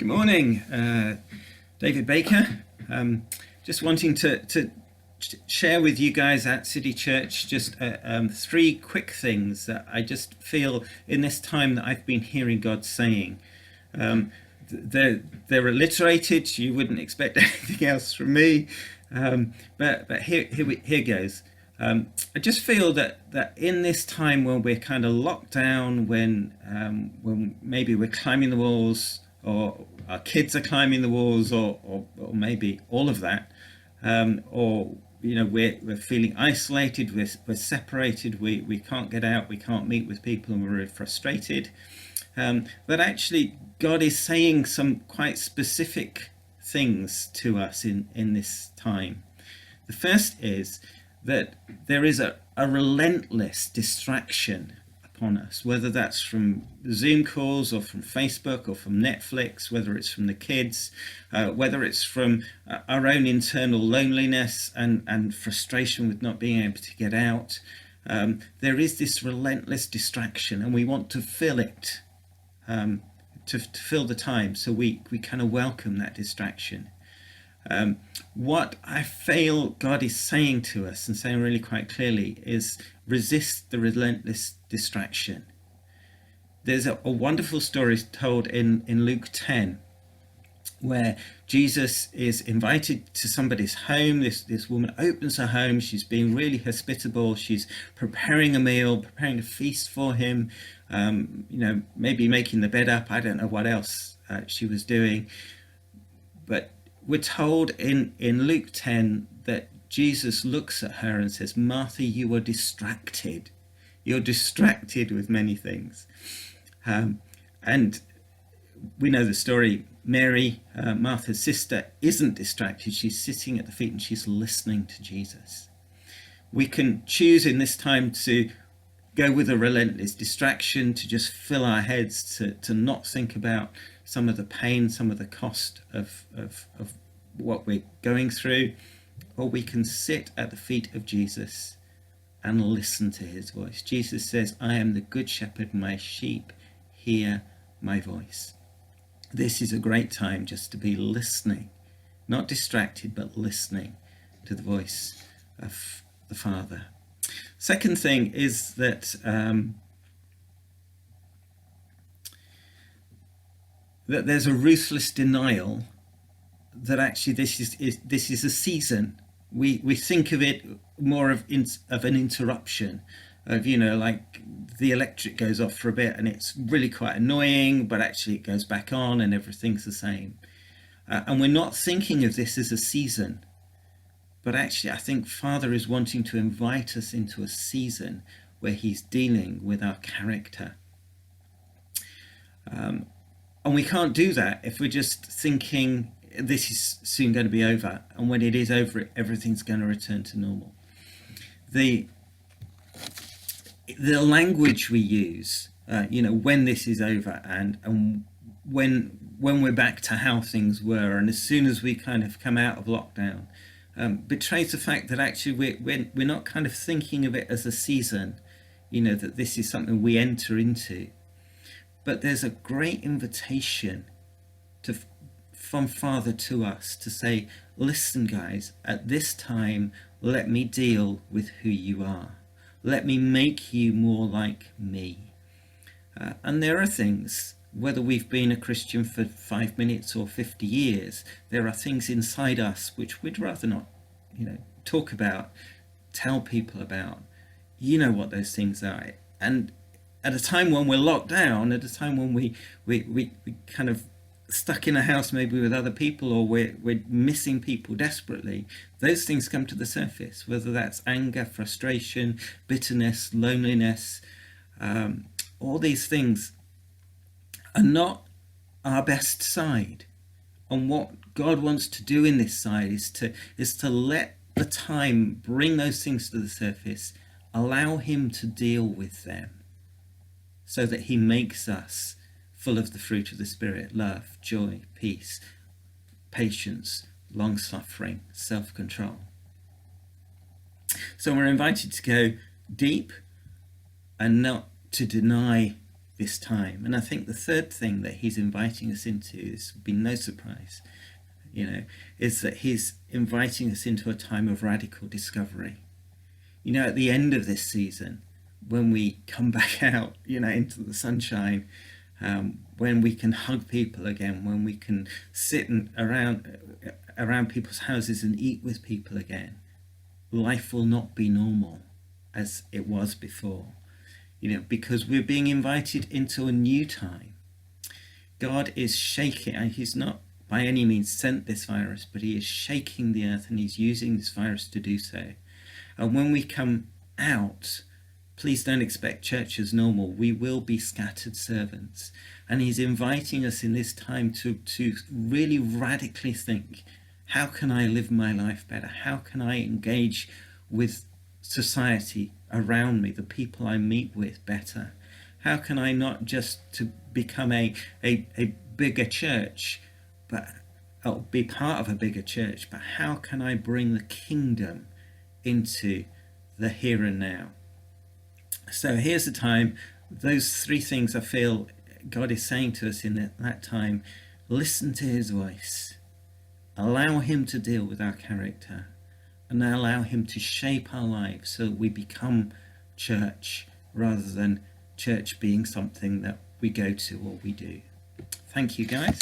Good morning, David Baker. Just wanting to share with you guys at City Church just three quick things that I just feel in this time that I've been hearing God saying. They're alliterated. You wouldn't expect anything else from me, but here goes. I just feel that in this time when we're kind of locked down, when maybe we're climbing the walls, or our kids are climbing the walls, or maybe all of that, or we're feeling isolated, we're separated, we can't get out, we can't meet with people, and we're really frustrated. But actually, God is saying some quite specific things to us in this time. The first is that there is a relentless distraction upon us, whether that's from Zoom calls or from Facebook or from Netflix, whether it's from the kids, whether it's from our own internal loneliness and frustration with not being able to get out. There is this relentless distraction, and we want to fill it, to fill the time, so we kind of welcome that distraction. What I feel God is saying to us, and saying really quite clearly, is resist the relentless distraction. There's a wonderful story told in Luke 10, where Jesus is invited to somebody's home. This woman opens her home. She's being really hospitable. She's preparing a meal, preparing a feast for him, maybe making the bed up. I don't know what else she was doing. But we're told in Luke 10 that Jesus looks at her and says, "Martha, you are distracted. You're distracted with many things." And we know the story. Mary, Martha's sister, isn't distracted. She's sitting at the feet and she's listening to Jesus. We can choose in this time to go with a relentless distraction, to just fill our heads, to not think about some of the pain, some of the cost of what we're going through. Or we can sit at the feet of Jesus and listen to his voice. Jesus says, "I am the good shepherd, my sheep hear my voice." This is a great time just to be listening, not distracted, but listening to the voice of the Father. Second thing is that that there's a ruthless denial that actually this is a season. We think of it more of an interruption, of like the electric goes off for a bit and it's really quite annoying, but actually it goes back on and everything's the same. And we're not thinking of this as a season, but actually I think Father is wanting to invite us into a season where he's dealing with our character. And we can't do that if we're just thinking this is soon going to be over, and when it is over, everything's going to return to normal. The language we use, when this is over, and when we're back to how things were, and as soon as we kind of come out of lockdown, betrays the fact that actually we're not kind of thinking of it as a season, that this is something we enter into. But there's a great invitation from Father to us to say, listen guys, at this time, let me deal with who you are. Let me make you more like me. And there are things, whether we've been a Christian for 5 minutes or 50 years, there are things inside us which we'd rather not, talk about, tell people about. You know what those things are. And at a time when we're locked down, at a time when we kind of stuck in a house maybe with other people, or we're missing people desperately, those things come to the surface, whether that's anger, frustration, bitterness, loneliness. All these things are not our best side. And what God wants to do in this side is to let the time bring those things to the surface, allow him to deal with them, so that he makes us full of the fruit of the Spirit: love, joy, peace, patience, long-suffering, self-control. So we're invited to go deep and not to deny this time. And I think the third thing that he's inviting us into, this will be no surprise, is that he's inviting us into a time of radical discovery. At the end of this season, when we come back out, into the sunshine, when we can hug people again, when we can sit around people's houses and eat with people again, life will not be normal as it was before, because we're being invited into a new time. God is shaking, and he's not by any means sent this virus, but he is shaking the earth, and he's using this virus to do so. And when we come out, please don't expect church as normal. We will be scattered servants. And he's inviting us in this time to really radically think, how can I live my life better? How can I engage with society around me, the people I meet with, better? How can I not just to become a bigger church, but be part of a bigger church, but how can I bring the kingdom into the here and now? So here's the time, those three things I feel God is saying to us in that time. Listen to his voice, allow him to deal with our character, and allow him to shape our lives so that we become church rather than church being something that we go to or we do. Thank you, guys.